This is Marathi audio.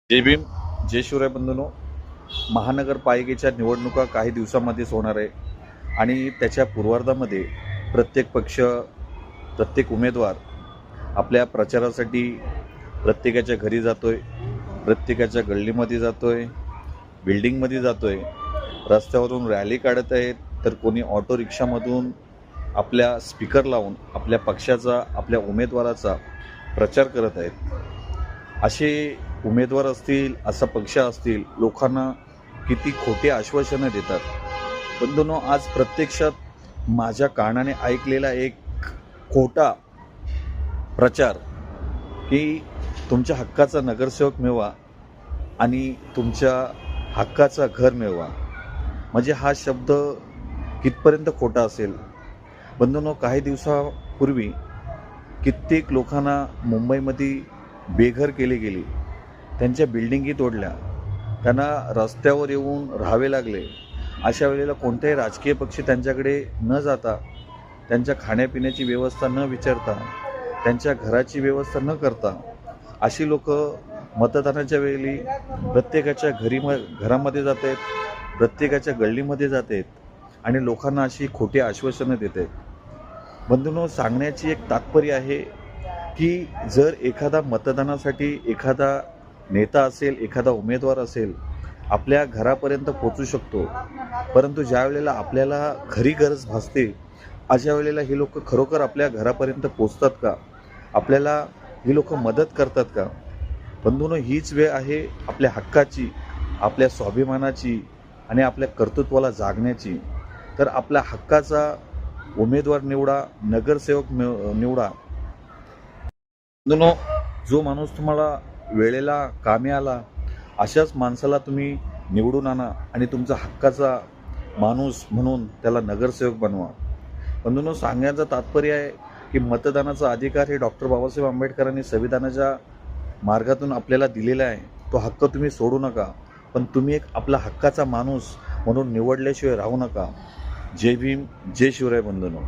जय भीम, जय शिवराय बंधूंनो. महानगरपालिकेच्या निवडणुका काही दिवसांमध्येच होणार आहे आणि त्याच्या पूर्वार्धामध्ये प्रत्येक पक्ष, प्रत्येक उमेदवार आपल्या प्रचारासाठी प्रत्येकाच्या घरी जातोय, प्रत्येकाच्या गल्लीमध्ये जातोय, बिल्डिंगमध्ये जातोय, रस्त्यावरून रॅली काढत आहेत, तर कोणी ऑटो रिक्षामधून आपल्या स्पीकर लावून आपल्या पक्षाचा, आपल्या उमेदवाराचा प्रचार करत आहेत. असे उमेदवार असतील, असा पक्ष असतील, लोकांना किती खोटे आश्वासनं देतात. बंधूंनो, आज प्रत्यक्षात माझ्या कानाने ऐकलेला एक खोटा प्रचार की तुमच्या हक्काचा नगरसेवक मिळवा आणि तुमच्या हक्काचा घर मिळवा, म्हणजे हा शब्द कितपर्यंत खोटा असेल. बंधूंनो, काही दिवसापूर्वी कित्येक लोकांना मुंबईमध्ये बेघर केले गेले, त्यांच्या बिल्डिंगी तोडल्या, त्यांना रस्त्यावर येऊन राहावे लागले. अशा वेळेला कोणत्याही राजकीय पक्ष त्यांच्याकडे न जाता, त्यांच्या खाण्यापिण्याची व्यवस्था न विचारता, त्यांच्या घराची व्यवस्था न करता अशी लोक मतदानाच्या वेळी प्रत्येकाच्या घरामध्ये जात आहेत, प्रत्येकाच्या गल्लीमध्ये जात आहेत आणि लोकांना अशी खोटी आश्वासनं देत आहेत. बंधूंनो, सांगण्याची एक तात्पर्य आहे की जर एखादा मतदानासाठी एखादा नेता असेल, एखादा उमेदवार असेल, आपल्या घरापर्यंत पोचू शकतो, परंतु ज्या वेळेला आपल्याला खरी गरज भासते, अशा वेळेला ही लोक खरोखर आपल्या घरापर्यंत पोचतात का? आपल्याला ही लोक मदत करतात का? बंधूंनो, हीच वेळ आहे आपल्या हक्काची, आपल्या स्वाभिमानाची आणि आपल्या कर्तृत्वाला जागण्याची. तर आपल्या हक्काचा उमेदवार निवडा, नगरसेवक निवडा. बंधूंनो, जो माणूस तुम्हाला वेळेला कामी आला, अशाच माणसाला तुम्ही निवडून आणा आणि तुमचा हक्काचा माणूस म्हणून त्याला नगरसेवक बनवा. बंधूंनो, सांगण्याचं तात्पर्य आहे की मतदानाचा अधिकार हे डॉक्टर बाबासाहेब आंबेडकरांनी संविधानाच्या मार्गातून आपल्याला दिलेला आहे. तो हक्क तुम्ही सोडू नका, पण तुम्ही एक आपला हक्काचा माणूस म्हणून निवडल्याशिवाय राहू नका. जय भीम, जय शिवराय बंधूंनो.